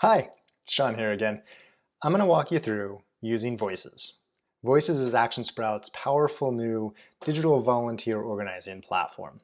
Hi, Sean here again. I'm going to walk you through using Voices. Voices is ActionSprout's powerful new digital volunteer organizing platform.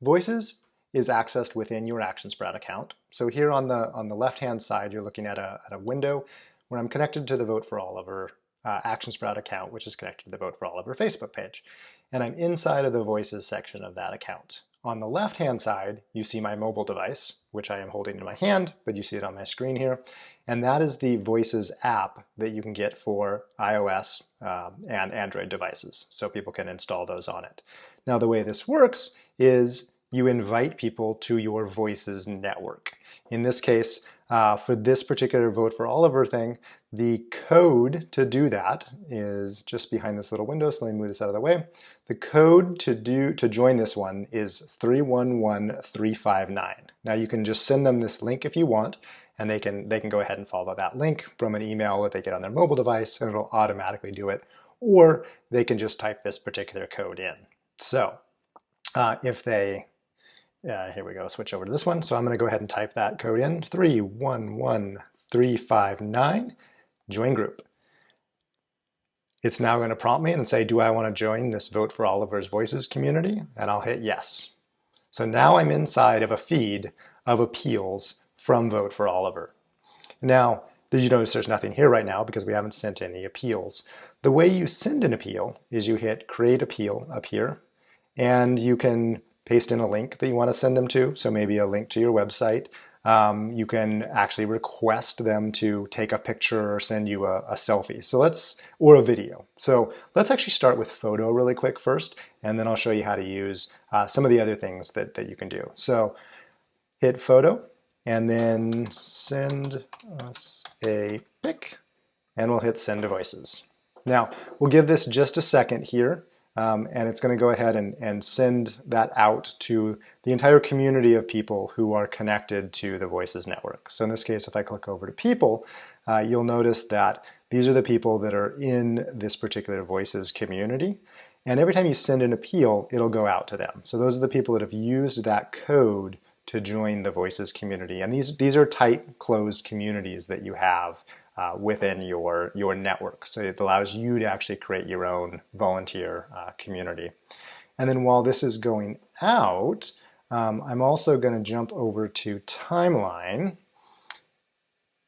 Voices is accessed within your ActionSprout account. So here on the left-hand side, you're looking at a window where I'm connected to the Vote for Oliver ActionSprout account, which is connected to the Vote for Oliver Facebook page. And I'm inside of the Voices section of that account. On the left-hand side, you see my mobile device, which I am holding in my hand, but you see it on my screen here. And that is the Voices app that you can get for iOS and Android devices, so people can install those on it. Now, the way this works is you invite people to your Voices network. In this case, for this particular Vote for Oliver thing, the code to do that is just behind this little window, so let me move this out of the way. The code to join this one is 311359. Now you can just send them this link if you want, and they can go ahead and follow that link from an email that they get on their mobile device, and it'll automatically do it. Or they can just type this particular code in. So if they here we go, switch over to this one. So I'm going to go ahead and type that code in, 311359, join group. It's now going to prompt me and say, do I want to join this Vote for Oliver's Voices community? And I'll hit yes. So now I'm inside of a feed of appeals from Vote for Oliver. Now, did you notice there's nothing here right now because we haven't sent any appeals? The way you send an appeal is you hit Create Appeal up here, and you can paste in a link that you want to send them to, so maybe a link to your website. You can actually request them to take a picture or send you a selfie. Or a video. So let's actually start with photo really quick first, and then I'll show you how to use some of the other things that you can do. So hit photo, and then send us a pic, and we'll hit send to Voices. Now, we'll give this just a second here. And it's going to go ahead and send that out to the entire community of people who are connected to the Voices network. So in this case, if I click over to people, you'll notice that these are the people that are in this particular Voices community. And every time you send an appeal, it'll go out to them. So those are the people that have used that code to join the Voices community. And these are tight, closed communities that you have within your network. So it allows you to actually create your own volunteer community. And then while this is going out, I'm also going to jump over to Timeline,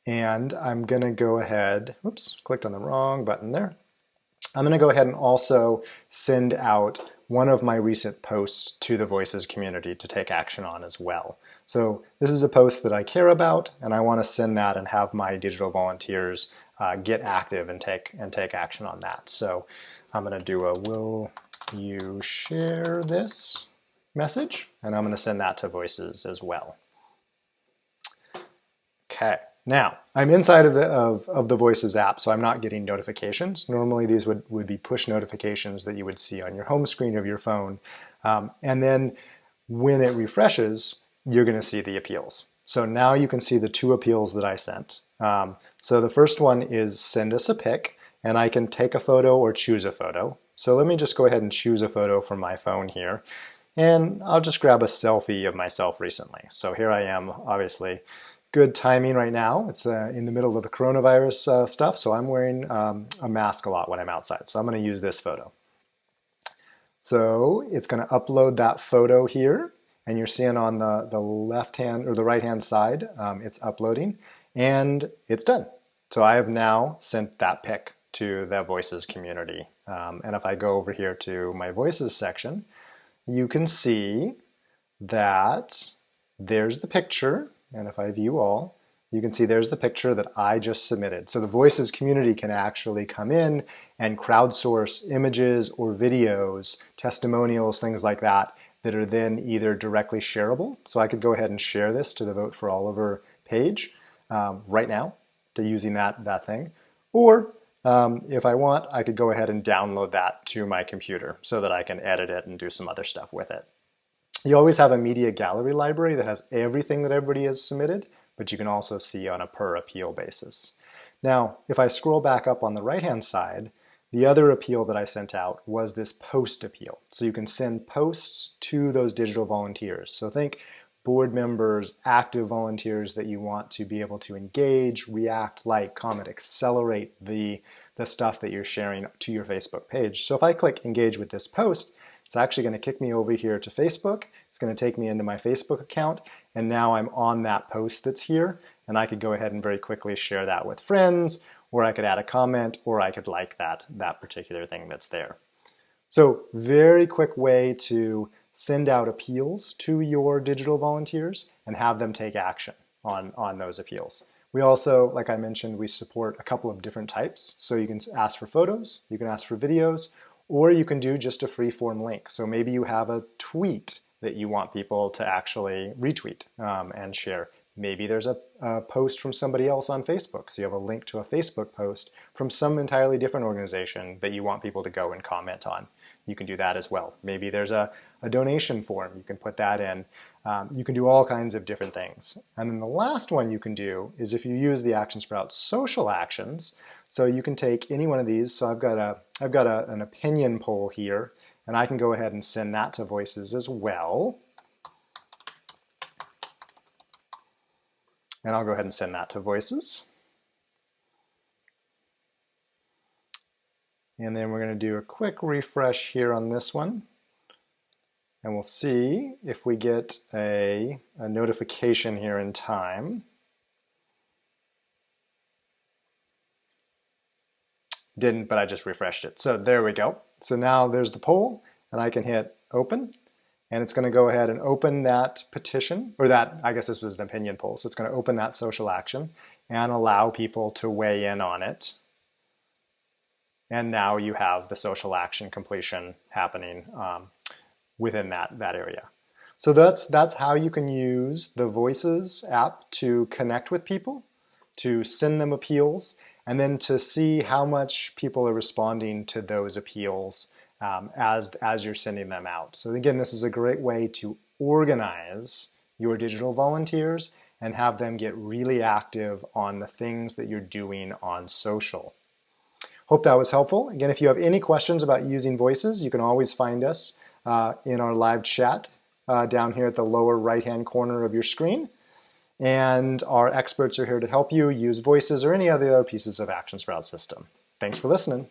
and I'm going to go ahead, oops, clicked on the wrong button there. I'm going to go ahead and also send out one of my recent posts to the Voices community to take action on as well. So this is a post that I care about, and I want to send that and have my digital volunteers get active and take action on that. So I'm going to do a will you share this message, and I'm going to send that to Voices as well. Okay. Now, I'm inside of the Voices app, so I'm not getting notifications. Normally these would be push notifications that you would see on your home screen of your phone. And then when it refreshes, you're going to see the appeals. So now you can see the two appeals that I sent. So the first one is send us a pic, and I can take a photo or choose a photo. So let me just go ahead and choose a photo from my phone here. And I'll just grab a selfie of myself recently. So here I am, obviously. Good timing right now. It's in the middle of the coronavirus stuff, so I'm wearing a mask a lot when I'm outside. So I'm going to use this photo. So it's going to upload that photo here, and you're seeing on the left hand or the right hand side, it's uploading, and it's done. So I have now sent that pic to the Voices community. And if I go over here to my Voices section, you can see that there's the picture. And if I view all, you can see there's the picture that I just submitted. So the Voices community can actually come in and crowdsource images or videos, testimonials, things like that, that are then either directly shareable. So I could go ahead and share this to the Vote for Oliver page right now to using that thing. Or if I want, I could go ahead and download that to my computer so that I can edit it and do some other stuff with it. You always have a media gallery library that has everything that everybody has submitted, but you can also see on a per appeal basis. Now, if I scroll back up on the right-hand side, the other appeal that I sent out was this post appeal. So you can send posts to those digital volunteers. So think board members, active volunteers that you want to be able to engage, react, like, comment, accelerate the stuff that you're sharing to your Facebook page. So if I click engage with this post, it's actually going to kick me over here to Facebook. It's going to take me into my Facebook account, and now I'm on that post that's here, and I could go ahead and very quickly share that with friends, or I could add a comment, or I could like that particular thing that's there. So very quick way to send out appeals to your digital volunteers and have them take action on those appeals. We also, like I mentioned, we support a couple of different types. So you can ask for photos, you can ask for videos, or you can do just a free form link. So maybe you have a tweet that you want people to actually retweet and share. Maybe there's a post from somebody else on Facebook. So you have a link to a Facebook post from some entirely different organization that you want people to go and comment on. You can do that as well. Maybe there's a donation form. You can put that in. You can do all kinds of different things. And then the last one you can do is if you use the ActionSprout social actions. So you can take any one of these. So I've got an opinion poll here, and I can go ahead and send that to Voices as well. And I'll go ahead and send that to Voices. And then we're going to do a quick refresh here on this one. And we'll see if we get a notification here in time. Didn't, but I just refreshed it. So there we go. So now there's the poll, and I can hit open. And it's going to go ahead and open that petition, or that, I guess this was an opinion poll. So it's going to open that social action and allow people to weigh in on it. And now you have the social action completion happening within that area. So that's how you can use the Voices app to connect with people, to send them appeals, and then to see how much people are responding to those appeals as you're sending them out. So again, this is a great way to organize your digital volunteers and have them get really active on the things that you're doing on social. Hope that was helpful. Again, if you have any questions about using Voices, you can always find us in our live chat down here at the lower right-hand corner of your screen. And our experts are here to help you use Voices or any other pieces of ActionSprout system. Thanks for listening.